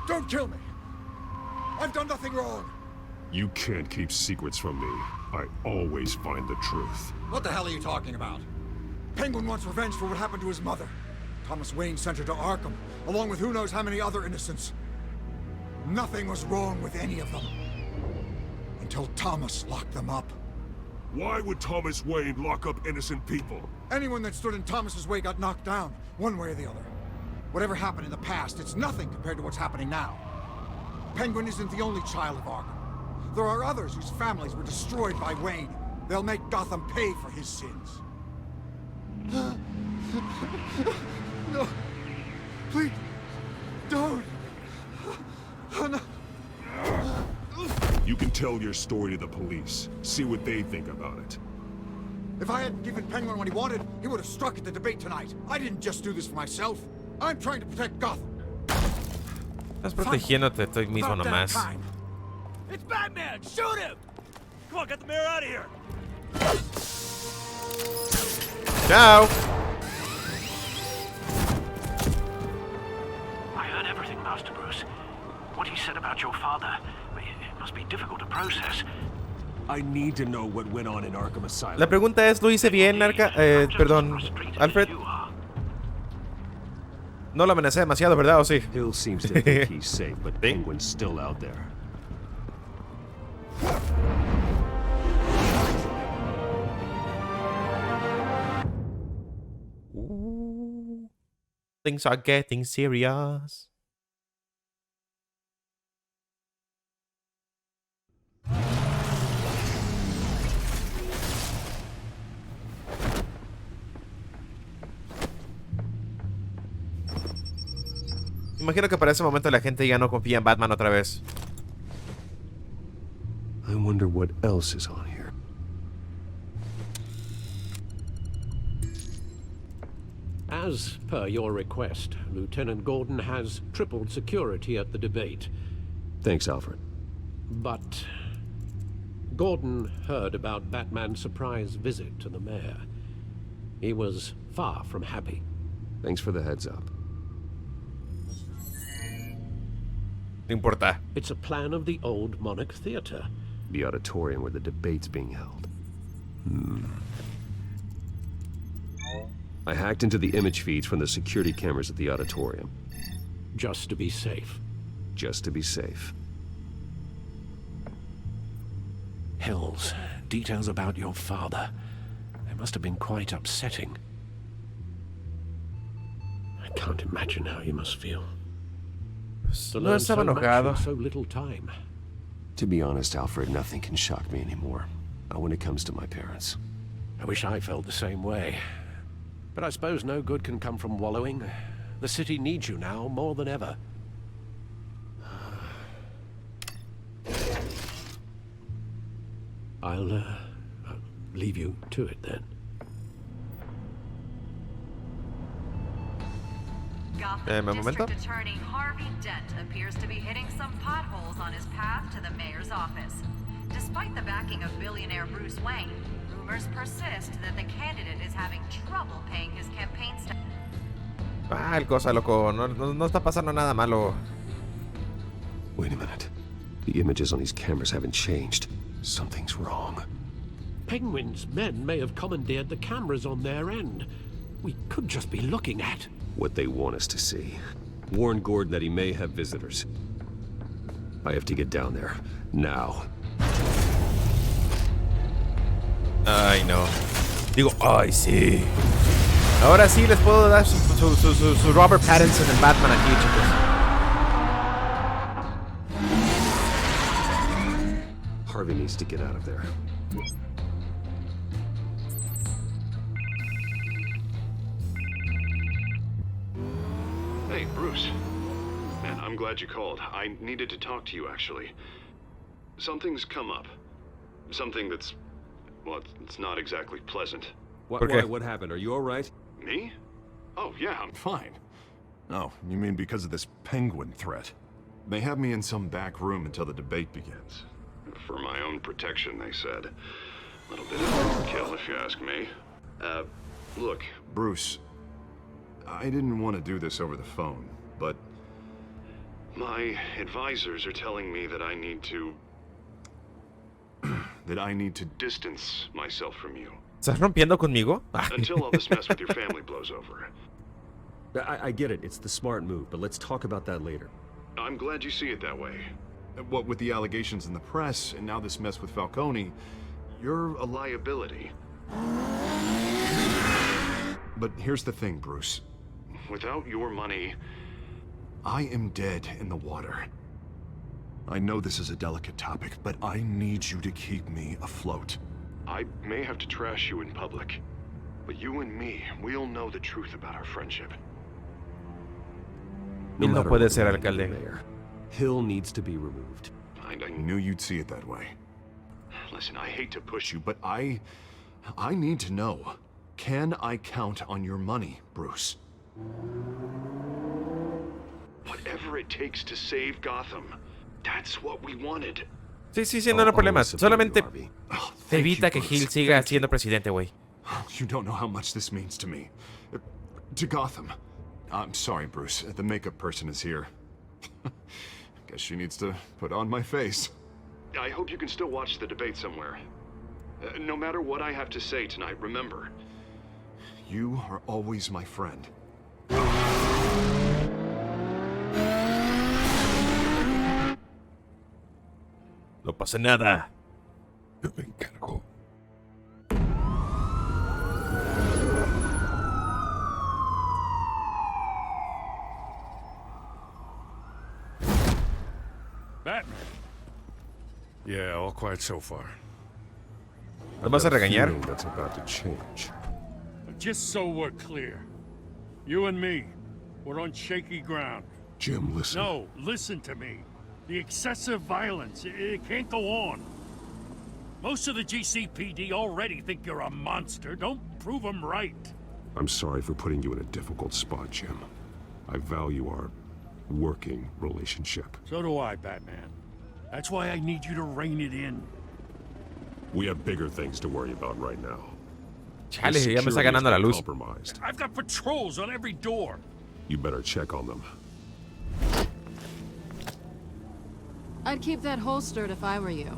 Don't kill me! I've done nothing wrong! You can't keep secrets from me. I always find the truth. What the hell are you talking about? Penguin wants revenge for what happened to his mother. Thomas Wayne sent her to Arkham, along with who knows how many other innocents. Nothing was wrong with any of them. Until Thomas locked them up. Why would Thomas Wayne lock up innocent people? Anyone that stood in Thomas's way got knocked down, one way or the other. Whatever happened in the past, it's nothing compared to what's happening now. Penguin isn't the only child of Arkham. There are others whose families were destroyed by Wayne. They'll make Gotham pay for his sins. No. Please. Don't. Oh, no. You can tell your story to the police. See what they think about it. If I hadn't given Penguin what he wanted, he would have struck at the debate tonight. I didn't just do this for myself. I'm trying to protect Gotham. Estás protegiéndote tú mismo nomás. It's Batman! Shoot him! Come on, get the mayor out of here! Ciao! I heard everything, Master Bruce. What he said about your father, it must be difficult to process. I need to know what went on in Arkham Asylum. La pregunta es, ¿lo hice bien, perdón, Alfred? No lo amenacé demasiado, ¿verdad? ¿O sí? Hill seems to think he's safe, but Penguin's still out there. Ooh, things are getting serious. Imagino que para ese momento la gente ya no confía en Batman otra vez. I wonder what else is on here. As per your request, Lieutenant Gordon has tripled security at the debate. Thanks, Alfred. But Gordon heard about Batman's surprise visit to the mayor. He was far from happy. Thanks for the heads up. No importa. It's a plan of the old Monarch Theater. The auditorium where the debate's being held. I hacked into the image feeds from the security cameras at the auditorium. Just to be safe. Just to be safe. Hells, details about your father. They must have been quite upsetting. I can't imagine how you must feel. To No learn so estaba much enojado. in so little time. To be honest, Alfred, nothing can shock me anymore. Not when it comes to my parents. I wish I felt the same way. But I suppose no good can come from wallowing. The city needs you now more than ever. I'll leave you to it then. Gotham momento. District Attorney Harvey Dent appears to be hitting some potholes on his path to the mayor's office. Despite the backing of billionaire Bruce Wayne, rumors persist that the candidate is having trouble paying his campaign staff. El cosa, loco. No está pasando nada malo. Wait a minute. The images on these cameras haven't changed. Something's wrong. Penguin's men may have commandeered the cameras on their end. We could just be looking at What they want us to see. Warn Gordon that he may have visitors. I have to get down there. Now. Ay, no. Digo, ay, sí. Ahora sí les puedo dar su Robert Pattinson en Batman aquí, chicos. Harvey needs to get out of there. Hey, Bruce. Man, I'm glad you called. I needed to talk to you, actually. Something's come up. Something that's... well, it's not exactly pleasant. What happened? Are you alright? Me? Oh, yeah, I'm fine. Oh, you mean because of this penguin threat? They have me in some back room until the debate begins. For my own protection, they said. A little bit of overkill, if you ask me. Look, Bruce, I didn't want to do this over the phone, but my advisors are telling me that I need to... distance myself from you. ¿Estás rompiendo conmigo? Until all this mess with your family blows over. I get it. It's the smart move, but let's talk about that later. I'm glad you see it that way. What with the allegations in the press, and now this mess with Falcone, you're a liability. But here's the thing, Bruce. Without your money, I am dead in the water. I know this is a delicate topic, but I need you to keep me afloat. I may have to trash you in public, but you and me, we'll know the truth about our friendship. No puede ser alcalde. Hill needs to be removed. I knew you'd see it that way. Listen, I hate to push you, but I need to know. Can I count on your money, Bruce? Whatever it takes to save Gotham. That's what we wanted. Sí, no hay problema. Solamente evita que Hill siga siendo presidente, güey. You don't know how much this means to me. To Gotham. I'm sorry, Bruce. The makeup person is here. Guess she needs to put on my face. I hope you can still watch the debate somewhere. No matter what I have to say tonight, remember, you are always my friend. No pasa nada. Yo me encargo. Batman. Yeah, all quiet so far. ¿Nos vas a regañar? That's about to change. Just so we're clear, you and me, we're on shaky ground. Jim, listen. No, listen to me. The excessive violence, it can't go on. Most of the GCPD already think you're a monster. Don't prove them right. I'm sorry for putting you in a difficult spot, Jim. I value our working relationship. So do I, Batman. That's why I need you to rein it in. We have bigger things to worry about right now. Chale, ya me está ganando la luz. Compromised. I've got patrols on every door. You better check on them. I'd keep that holstered if I were you.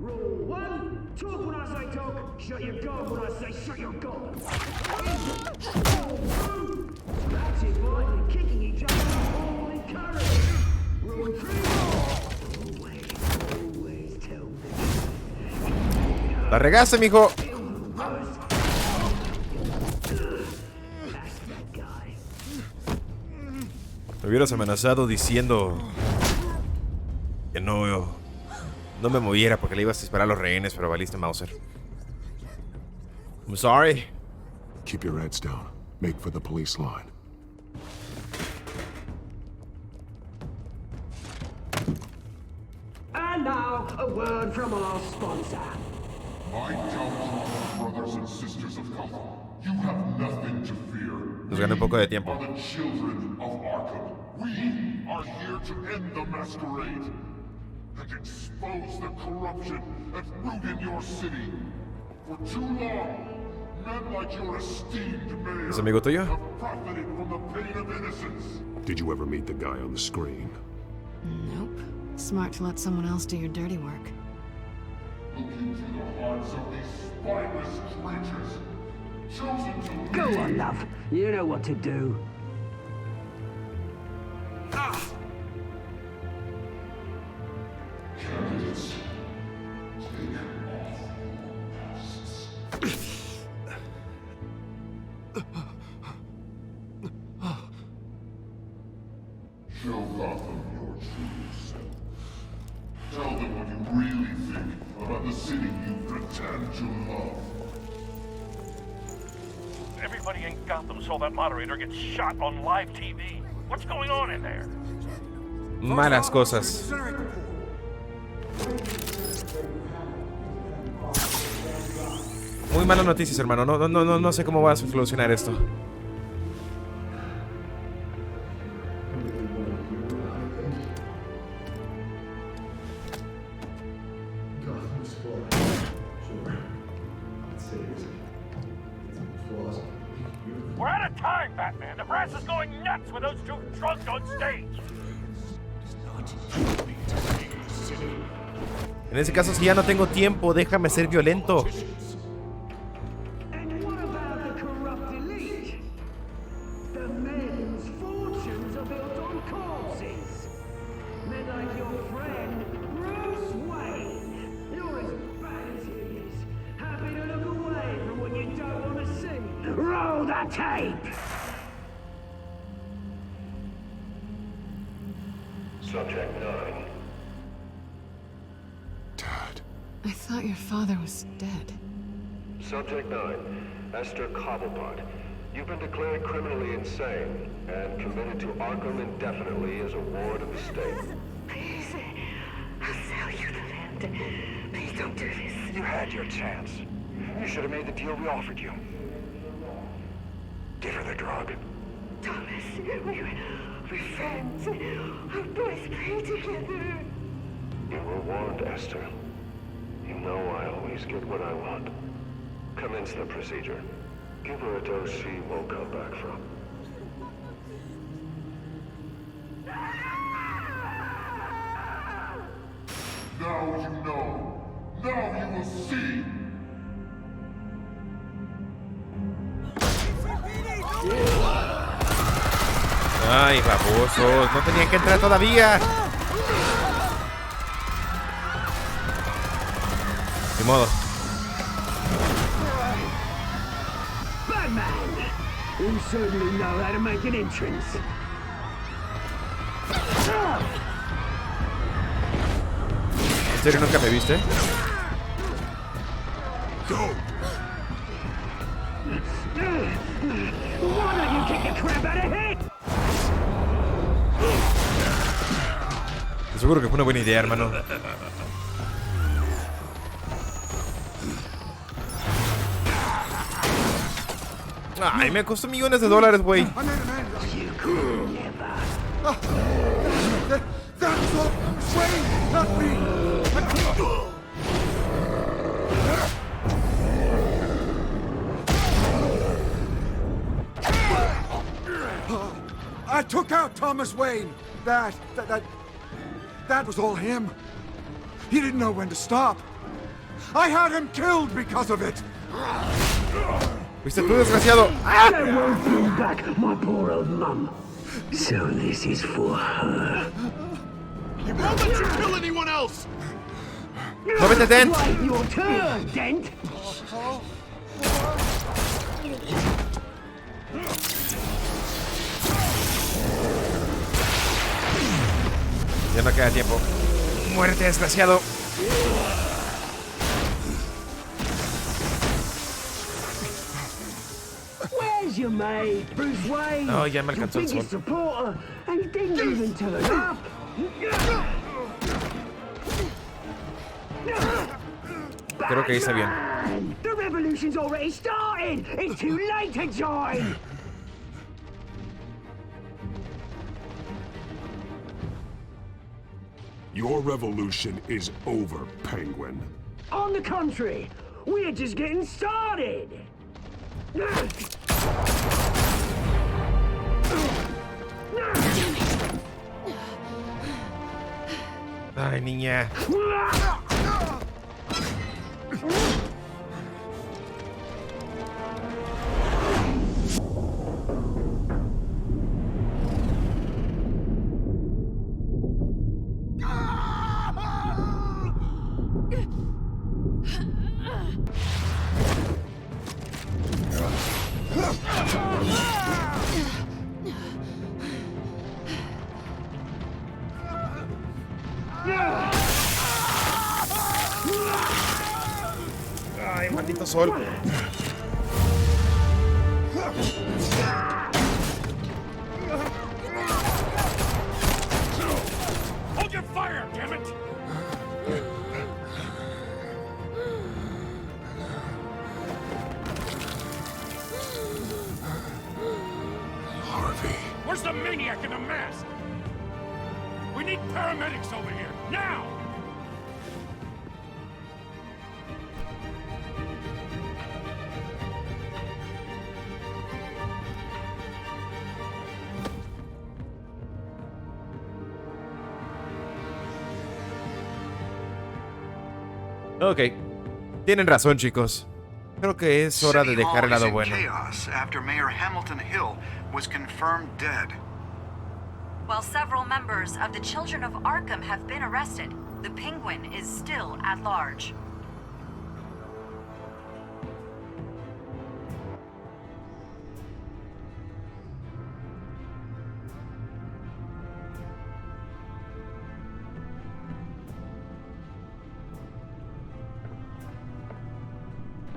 Rule 1, talk when I say talk, shut your gob when I say shut your gob. Rule 2, scratching, biting, kicking each other, all encouraged. Rule 3, always tell the truth. La regaste, mijo. Me hubieras amenazado diciendo que no me moviera porque le ibas a disparar a los rehenes, pero valiste Mauser. I'm sorry. Keep your heads down. Make for the police line. And now, a word from our sponsor. My Telltale brothers and sisters of Gotham, you have nothing to fear. Nos gana un poco de tiempo. We are the children of Arkham. We are here to end the masquerade and expose the corruption at root in your city. For too long, men like your esteemed mayor ¿Es amigo tuyo? have profited from the pain of innocence. Did you ever meet the guy on the screen? Nope. Smart to let someone else do your dirty work. Look into the hearts of these spineless creatures, chosen to Go lead. on, love. You know what to do. Candidates, take off masks. Show Gotham your true self. Tell them what you really think about the city you pretend to love. Everybody in Gotham saw that moderator get shot on live TV. What's going on in there? Malas cosas. Muy malas noticias, hermano. No sé cómo vas a solucionar esto. We're out of time, Batman. The brass is going nuts with those two drunks on stage. En ese caso, si ya no tengo tiempo, déjame ser violento. And what about the corrupt elite? The men's fortunes are built on corpses. Men like your friend, Bruce Wayne. You're as bad as he is. Happy to look away from what you don't want to see. Roll the tape! Subject 9. I thought your father was dead. Subject 9. Esther Cobblepot. You've been declared criminally insane and committed to Arkham indefinitely as a ward of the state. Please, I'll sell you the land. Please don't do this. You had your chance. You should have made the deal we offered you. Give her the drug. Thomas, we're friends. Our boys play together. You were warned, Esther. You know I always get what I want. Commence the procedure. Give her a dose she won't come back from. Now you know. Now you will see. Ay, babosos. No tenían que entrar todavía. Ni modo. Batman! You certainly know how to make an entrance. ¿En serio nunca me viste? Why don't you kick the crap out of him? Seguro que fue una buena idea, hermano. Ay, me costó millones de dólares, güey. I took out Thomas Wayne. That was all him. He didn't know when to stop. I had him killed because of it. ¿Viste tú, desgraciado? I won't bring back my poor old mum. So this is for her. He won't let you kill anyone else! ¡Muévete, Dent! Right, your turn, Dent. Ya no queda tiempo. ¡Muérete, desgraciado! Where's your mate, Bruce Wayne? No, ya me alcanzó el Your biggest sol. supporter, and he didn't even turn up. Creo que hice bien. The revolution's already started. It's too late to join. Your revolution is over, Penguin. On the contrary, we're just getting started. Ay, niña. Ay, maldito sol. Hold your fire, damn it! Harvey. Where's the maniac in the mask? We need paramedics over here, now! Ok. Tienen razón, chicos. Creo que es hora de dejar el lado bueno. Chaos after Mayor Hamilton Hill was confirmed dead. While several members of the Children of Arkham have been arrested, the Penguin is still at large.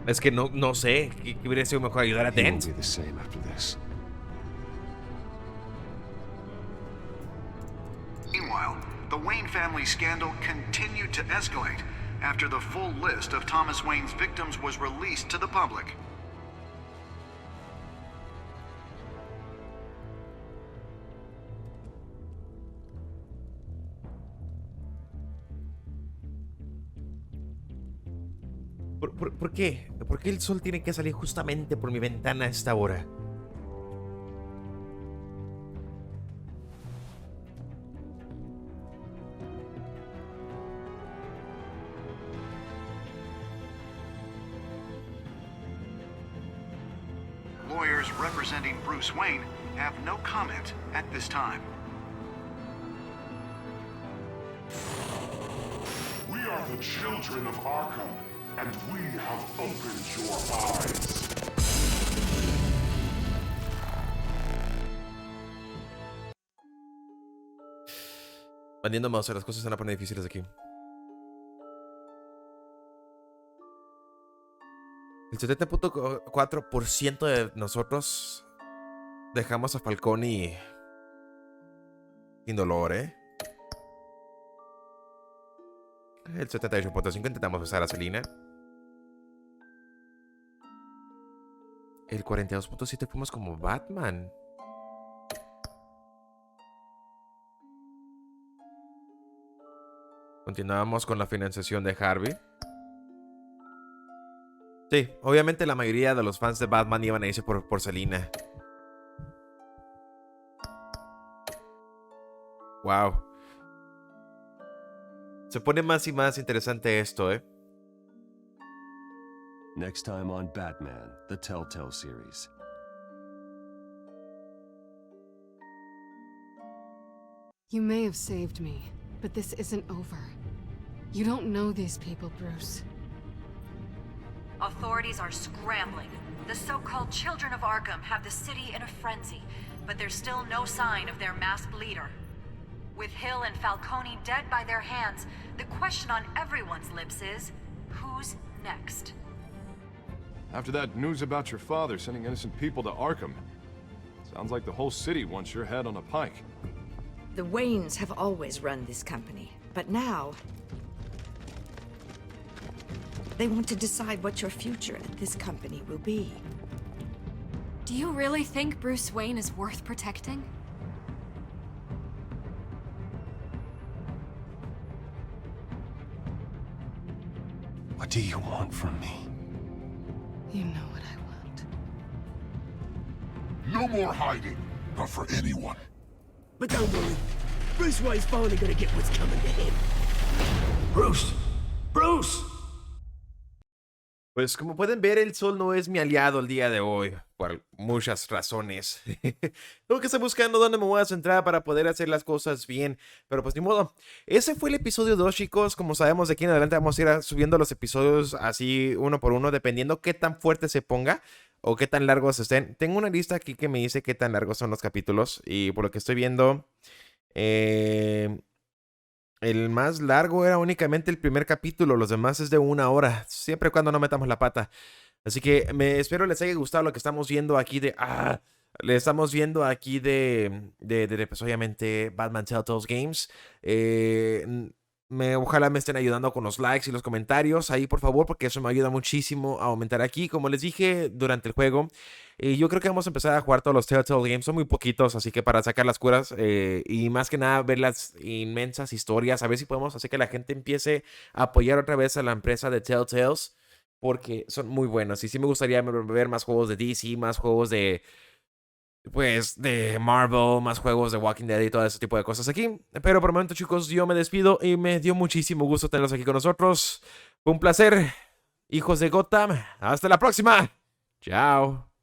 Es que no sé. ¿Qué hubiera sido mejor ayudar a He won't Dent? be the same after this. Meanwhile, the Wayne family scandal continued to escalate after the full list of Thomas Wayne's victims was released to the public. ¿Por qué? ¿Por qué el sol tiene que salir justamente por mi ventana a esta hora? Lawyers representing Bruce Wayne have no comment at this time. We are the children of Arkham, and we have opened your eyes. Vendiendo mouse, las cosas se van a poner difíciles aquí. El 70.4% de nosotros dejamos a Falcone sin dolor, ¿eh? El 78.5% intentamos besar a Selina. El 42.7% fuimos como Batman. Continuamos con la financiación de Harvey. Sí, obviamente la mayoría de los fans de Batman iban a irse por Selina. Wow. Se pone más y más interesante esto, ¿eh? Next time on Batman, the Telltale Series. You may have saved me, but this isn't over. You don't know these people, Bruce. Authorities are scrambling. The so-called Children of Arkham have the city in a frenzy, but there's still no sign of their masked leader. With Hill and Falcone dead by their hands, the question on everyone's lips is, who's next? After that news about your father sending innocent people to Arkham, sounds like the whole city wants your head on a pike. The Waynes have always run this company, but now they want to decide what your future at this company will be. Do you really think Bruce Wayne is worth protecting? What do you want from me? You know what I want. No more hiding. Not for anyone. But don't worry. Bruce Wayne's finally gonna get what's coming to him. Bruce! Bruce! Pues como pueden ver, el sol no es mi aliado el día de hoy, por muchas razones. Tengo que estar buscando dónde me voy a centrar para poder hacer las cosas bien, pero pues ni modo. Ese fue el episodio 2, chicos. Como sabemos, de aquí en adelante vamos a ir subiendo los episodios así uno por uno, dependiendo qué tan fuerte se ponga o qué tan largos estén. Tengo una lista aquí que me dice qué tan largos son los capítulos y por lo que estoy viendo, el más largo era únicamente el primer capítulo, los demás es de 1 hora, siempre y cuando no metamos la pata. Así que espero les haya gustado lo que estamos viendo aquí de... le estamos viendo aquí pues, obviamente Batman Telltale Games. Ojalá me estén ayudando con los likes y los comentarios ahí, por favor, porque eso me ayuda muchísimo a aumentar aquí. Como les dije durante el juego, yo creo que vamos a empezar a jugar todos los Telltale Games. Son muy poquitos, así que para sacar las curas y más que nada ver las inmensas historias, a ver si podemos hacer que la gente empiece a apoyar otra vez a la empresa de Telltales, porque son muy buenos. Y sí me gustaría ver más juegos de DC, más juegos de... pues de Marvel, más juegos de Walking Dead y todo ese tipo de cosas aquí. Pero por el momento, chicos, yo me despido y me dio muchísimo gusto tenerlos aquí con nosotros. Fue un placer, hijos de Gotham. Hasta la próxima. Chao.